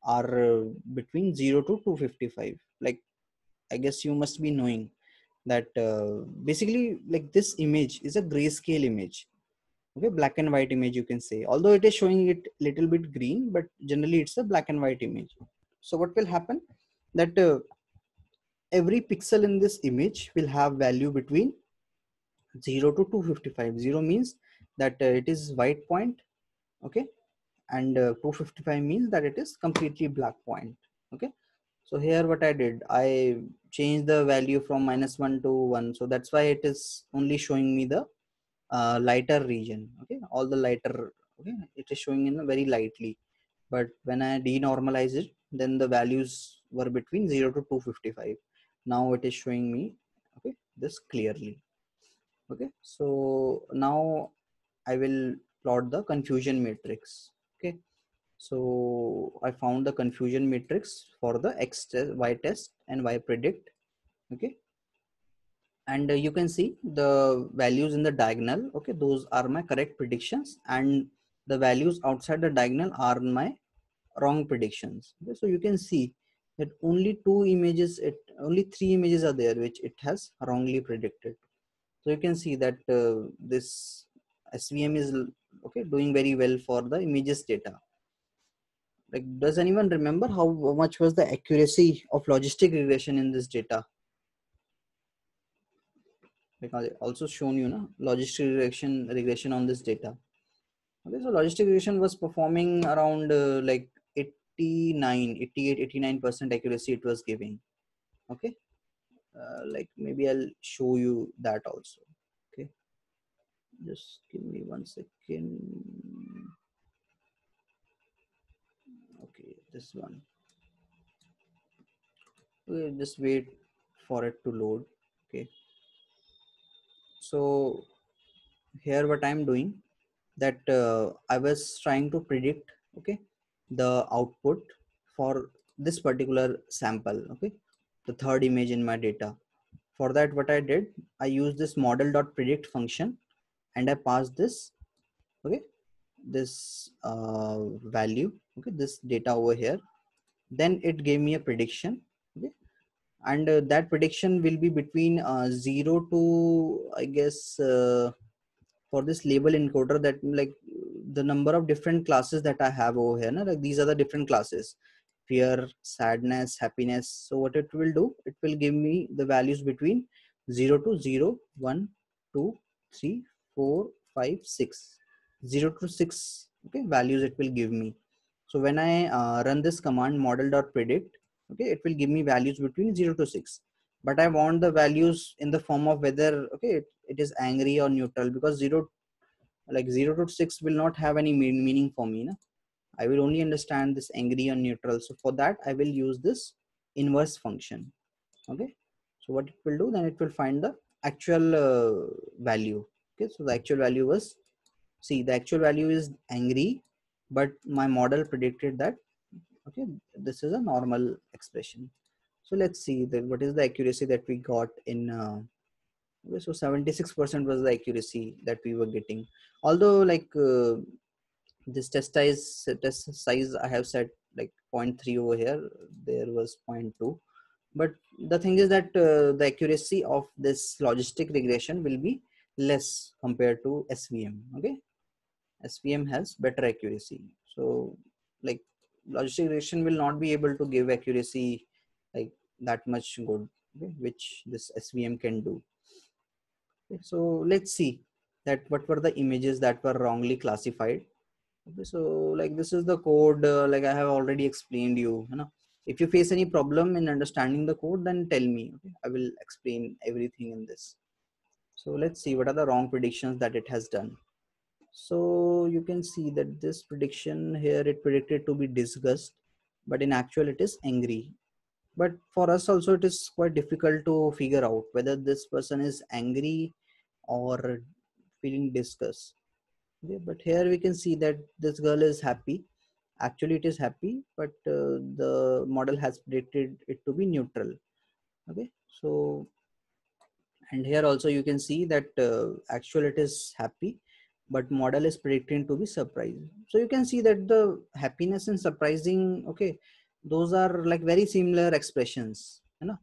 are between 0 to 255. Like I guess you must be knowing that basically like this image is a grayscale image, okay, black and white image you can say, although it is showing it little bit green, but generally it's a black and white image. So what will happen that every pixel in this image will have value between 0 to 255. 0 means that it is white point, okay, and 255 means that it is completely black point, okay. So here what I did, I changed the value from -1 to 1, so that's why it is only showing me the lighter region, okay, all the lighter, okay, it is showing in a very lightly. But when I denormalize it, then the values were between 0 to 255. Now it is showing me, okay, this clearly, okay. So now I will plot the confusion matrix, okay. So I found the confusion matrix for the x test, y test and y predict, okay. And you can see the values in the diagonal, okay, those are my correct predictions, and the values outside the diagonal are my wrong predictions, okay. So you can see that only only three images are there which it has wrongly predicted. So you can see that this SVM is okay doing very well for the images data. Like, does anyone remember how much was the accuracy of logistic regression in this data? Because it also shown you know logistic regression on this data. Okay, so logistic regression was performing around like 89, 88, 89% accuracy it was giving. Okay, like maybe I'll show you that also. Okay, just give me 1 second. Okay, this one. Okay, just wait for it to load. Okay, so here what I'm doing, that I was trying to predict, okay, the output for this particular sample, okay, the third image in my data. For that what I did, I used this model.predict function and I passed this, okay, this value, okay, this data over here. Then it gave me a prediction, okay, and that prediction will be between 0 to I guess for this label encoder, that like the number of different classes that I have over here, na? Like these are the different classes: fear, sadness, happiness. So what it will do, it will give me the values between 0 to 0, 1, 2, 3, 4, 5, 6. 0 to 6, okay, values it will give me. So when I run this command model.predict, okay, it will give me values between 0 to 6. But I want the values in the form of whether, okay, it is angry or neutral, because 0, like 0 to 6 will not have any meaning for me, na? I will only understand this angry or neutral. So for that I will use this inverse function, okay. So what it will do, then it will find the actual value, okay. So the actual value was, see, the actual value is angry, but my model predicted that, okay, this is a normal expression. So let's see what is the accuracy that we got in okay, so 76% was the accuracy that we were getting. Although like this test size I have set like zero point 0.3 over here, there was 0.2. But the thing is that the accuracy of this logistic regression will be less compared to SVM, okay. SVM has better accuracy. So like logistic regression will not be able to give accuracy like that much good, okay, which this SVM can do. Okay, so let's see that what were the images that were wrongly classified. Okay, so like this is the code, like I have already explained you know. If you face any problem in understanding the code, then tell me, okay, I will explain everything in this. So let's see what are the wrong predictions that it has done. So you can see that this prediction here, it predicted to be disgust, but in actual it is angry. But for us also it is quite difficult to figure out whether this person is angry or feeling disgust. Okay, but here we can see that this girl is happy. Actually it is happy, but the model has predicted it to be neutral. Okay, so and here also you can see that actual it is happy, but model is predicting to be surprised. So you can see that the happiness and surprising, okay, those are like very similar expressions, you know.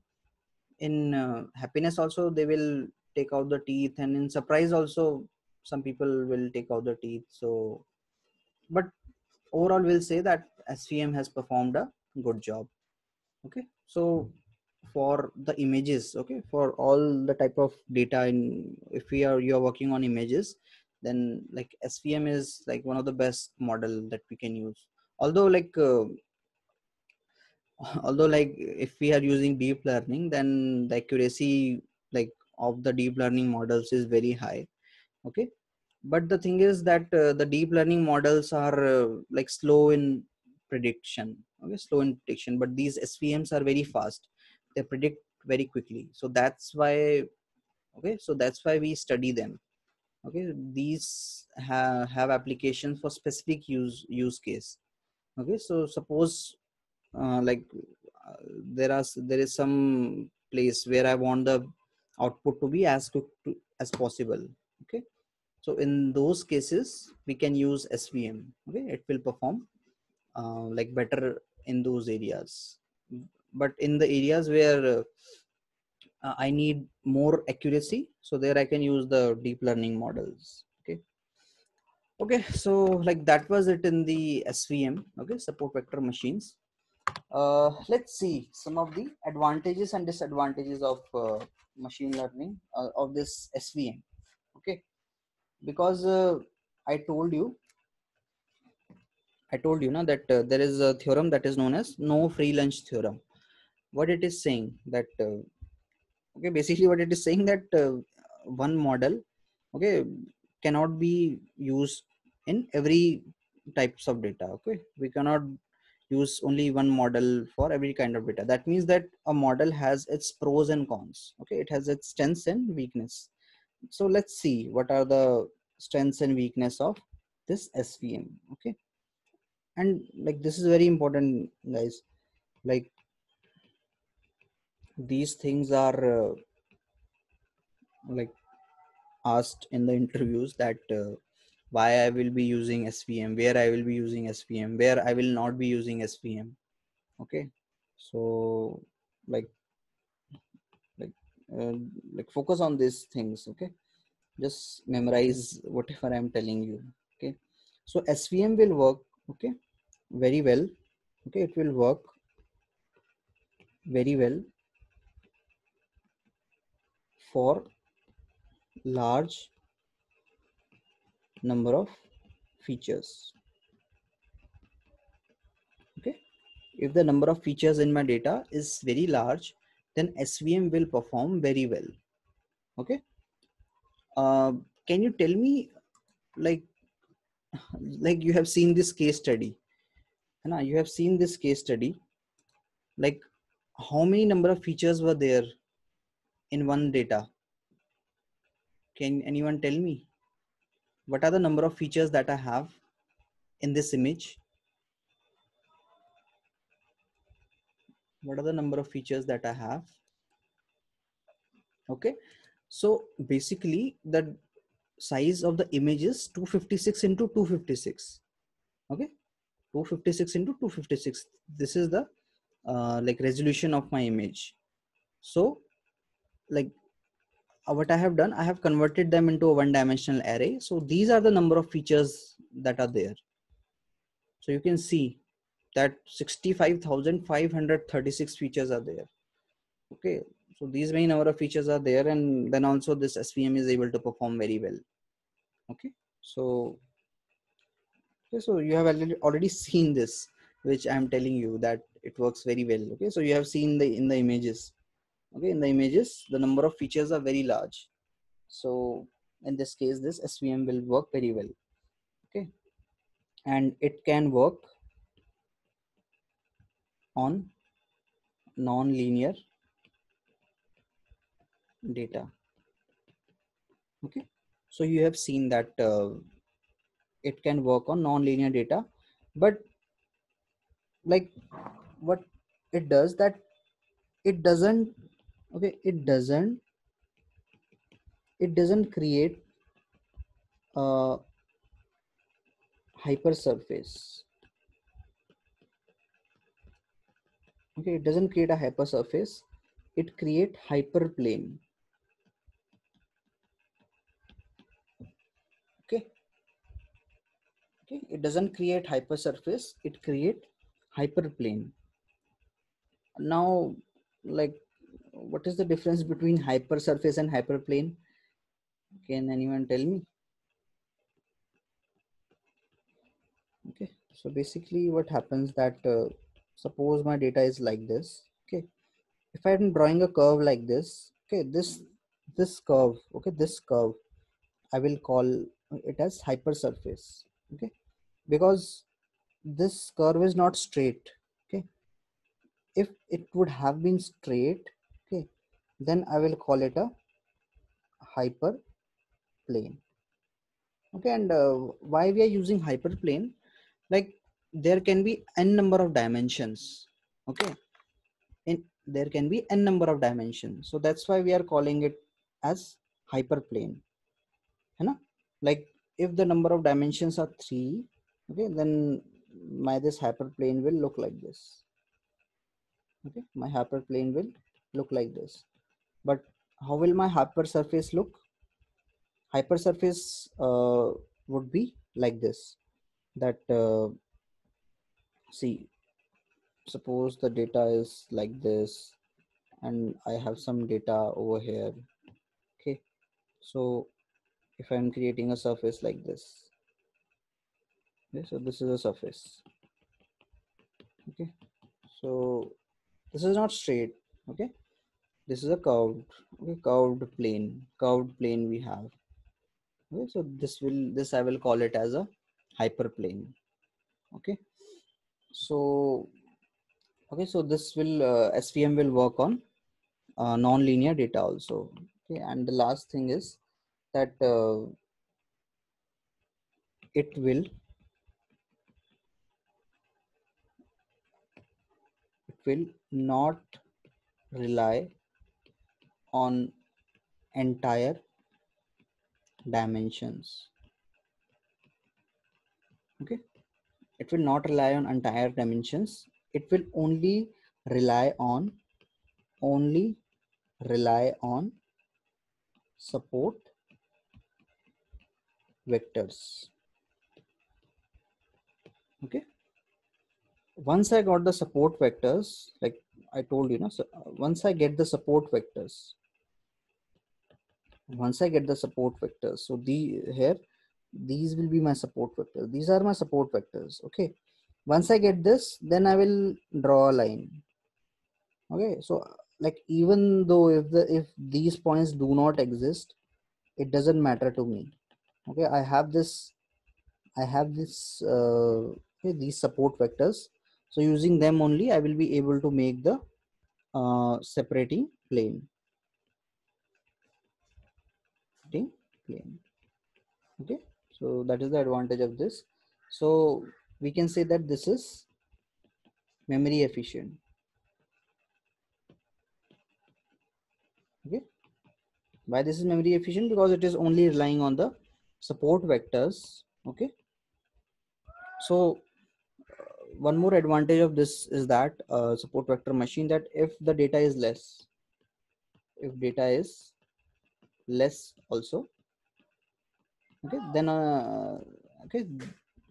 in happiness also they will take out the teeth, and in surprise also some people will take out the teeth. So but overall we'll say that SVM has performed a good job. Okay, so for the images, okay, for all the type of data, in if you're working on images, then like SVM is like one of the best model that we can use. Although like although like if we are using deep learning, then the accuracy like of the deep learning models is very high. Okay, but the thing is that the deep learning models are like slow in prediction. Okay, slow in prediction, but these SVMs are very fast, they predict very quickly. So that's why, okay, so that's why we study them. Okay, these have applications for specific use case. Okay, so suppose like there is some place where I want the output to be as quick as possible. Okay, so in those cases we can use SVM. Okay, it will perform like better in those areas. But in the areas where I need more accuracy, so there I can use the deep learning models. Okay, okay, so like that was it in the SVM. Okay, support vector machines. Let's see some of the advantages and disadvantages of machine learning of this SVM. Okay, because I told you, now that there is a theorem that is known as no free lunch theorem. What it is saying that okay, basically what it is saying that one model, okay, cannot be used in every types of data. Okay, we cannot use only one model for every kind of data. That means that a model has its pros and cons. Okay, it has its strengths and weakness. So let's see what are the strengths and weakness of this SVM. Okay, and like this is very important, guys. Like these things are like asked in the interviews that why I will be using SVM, where I will be using SVM, where I will not be using SVM. Okay, so like like uh, like focus on these things. Okay, just memorize whatever I'm telling you. Okay, so SVM will work, okay, very well. Okay, it will work very well for large number of features. Okay, if the number of features in my data is very large, then SVM will perform very well. Okay, uh, can you tell me like like you have seen this case study, and you have seen this case study, like how many number of features were there in one data? Can anyone tell me what are the number of features that I have in this image? What are the number of features that I have? Okay, so basically the size of the image is 256 into 256. Okay, 256 into 256, this is the like resolution of my image. So like what I have done, I have converted them into a one dimensional array. So these are the number of features that are there. So you can see that 65,536 features are there. Okay, so these many number of features are there, and then also this SVM is able to perform very well. Okay, so okay, so you have already seen this, which I'm telling you that it works very well. Okay, so you have seen the in the images. Okay, in the images the number of features are very large. So in this case this SVM will work very well. Okay, and it can work on non-linear data. Okay, so you have seen that it can work on non-linear data, but like what it does that it doesn't, okay, it doesn't create a hypersurface. Okay, it doesn't create a hypersurface it create hyperplane. Okay, okay, it doesn't create hypersurface, it create hyperplane. Now, like, what is the difference between hypersurface and hyperplane? Can anyone tell me? Okay, so basically what happens that suppose my data is like this. Okay, if I'm drawing a curve like this, okay, this curve, okay, this curve, I will call it as hypersurface. Okay, because this curve is not straight. Okay, if it would have been straight, okay, then I will call it a hyperplane. Okay, and why we are using hyperplane? Like, there can be n number of dimensions. Okay, in there can be n number of dimensions, so that's why we are calling it as hyperplane, you know. Like, if the number of dimensions are 3, okay, then my this hyperplane will look like this. Okay, my hyperplane will look like this. But how will my hypersurface look? Hypersurface would be like this, that see, suppose the data is like this and I have some data over here. Okay, so if I'm creating a surface like this, okay, so this is a surface. Okay, so this is not straight. Okay, this is a curved, okay, curved plane we have. Okay, so this I will call it as a hyperplane. Okay, so okay, so this will SVM will work on non-linear data also. Okay, and the last thing is that it will not rely on entire dimensions. Okay, it will not rely on entire dimensions. It will rely on only rely on support vectors. Okay, once I got the support vectors, like I told you, so once I get the support vectors, so these will be my support vectors. These are my support vectors. Okay, once I get this, then I will draw a line. Okay, so like, even though if these points do not exist, it doesn't matter to me. Okay, I have this okay, these support vectors, so using them only I will be able to make the separating plane. Okay, so that is the advantage of this. So we can say that this is memory efficient. Okay, why this is memory efficient? Because it is only relying on the support vectors. Okay, so one more advantage of this is that support vector machine, that if the data is less, if data is less also, okay, then okay,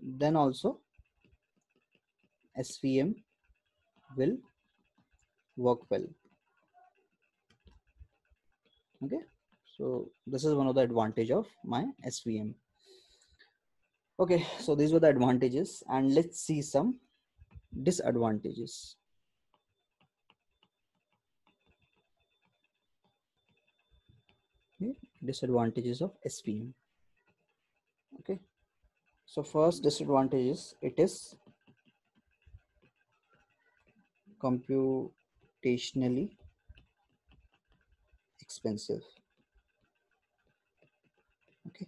then also SVM will work well. Okay, so this is one of the advantage of my SVM. Okay, so these were the advantages, and let's see some disadvantages. Okay, disadvantages of SVM. Okay, so first disadvantage is it is computationally expensive. Okay,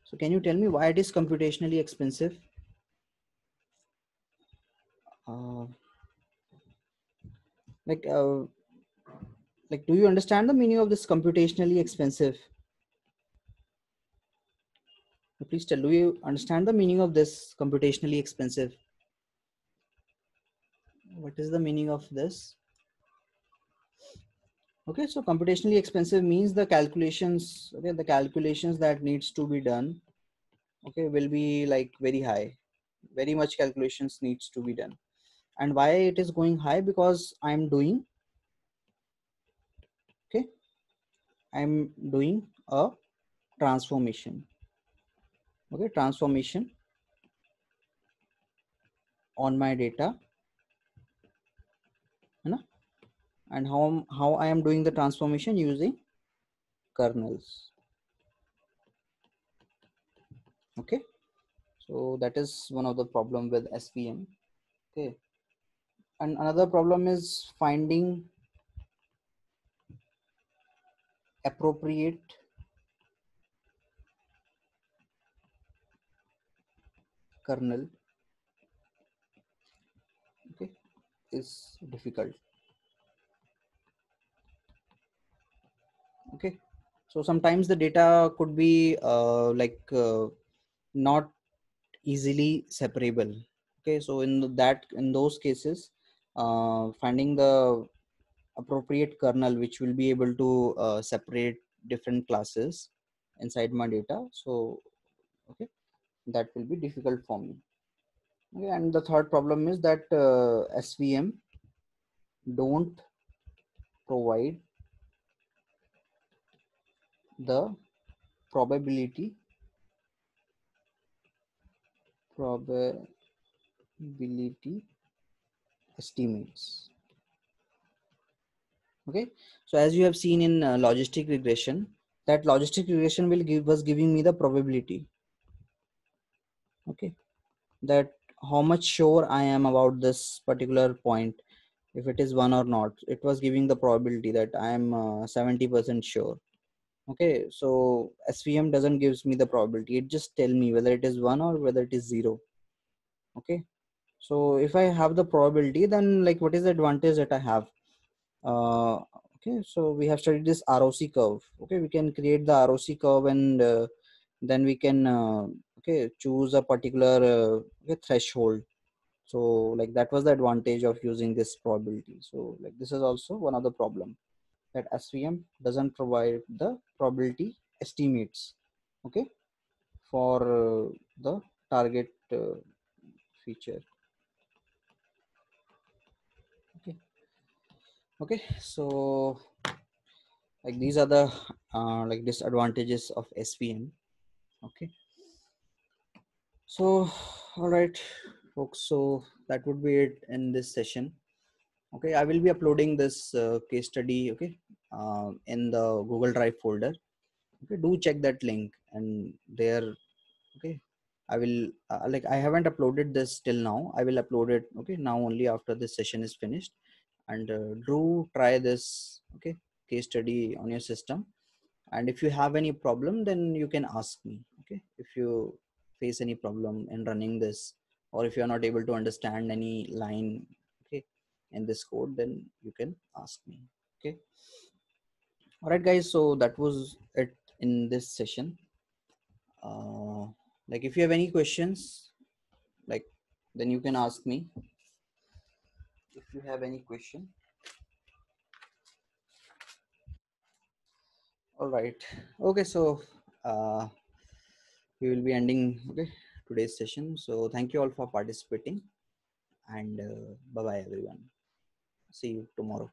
so can you tell me why it is computationally expensive? Uh, like, do you understand the meaning of this computationally expensive? Please tell, do you understand the meaning of this computationally expensive? What is the meaning of this? Okay, so computationally expensive means the calculations, okay, the calculations that needs to be done, okay, will be like very high. Very much calculations needs to be done. And why it is going high? Because I'm doing, okay, I'm doing a transformation, okay, transformation on my data, you know, and how I am doing the transformation using kernels. Okay, so that is one of the problem with SVM. Okay, and another problem is finding appropriate kernel, okay, is difficult. Okay, so sometimes the data could be not easily separable. Okay, so in those cases, finding the appropriate kernel which will be able to separate different classes inside my data, so okay, that will be difficult for me. Okay, and the third problem is that SVM don't provide the probability probability estimates. Okay, so as you have seen in logistic regression, that logistic regression will give was giving me the probability, okay, that how much sure I am about this particular point, if it is one or not. It was giving the probability that I am 70% sure. Okay, so SVM doesn't gives me the probability, it just tell me whether it is one or whether it is zero. Okay, so if I have the probability, then like what is the advantage that I have? uh, okay, so we have studied this ROC curve. Okay, we can create the ROC curve, and then we can okay, choose a particular okay, threshold. So like that was the advantage of using this probability. So like this is also one of the problem, that SVM doesn't provide the probability estimates, okay, for the target feature. Okay, okay, so like these are the like disadvantages of SVM. Okay, so all right folks, so that would be it in this session. Okay, I will be uploading this case study, okay, in the Google Drive folder. Okay, do check that link, and there, okay, I will like I haven't uploaded this till now. I will upload it, okay, now only after this session is finished. And do try this, okay, case study on your system. And if you have any problem, then you can ask me. Okay, if you face any problem in running this, or if you are not able to understand any line, okay, in this code, then you can ask me. Okay, all right guys, so that was it in this session. uh, like if you have any questions, like, then you can ask me if you have any question. All right, okay, so uh, we will be ending, okay, today's session. So thank you all for participating, and bye bye everyone. See you tomorrow.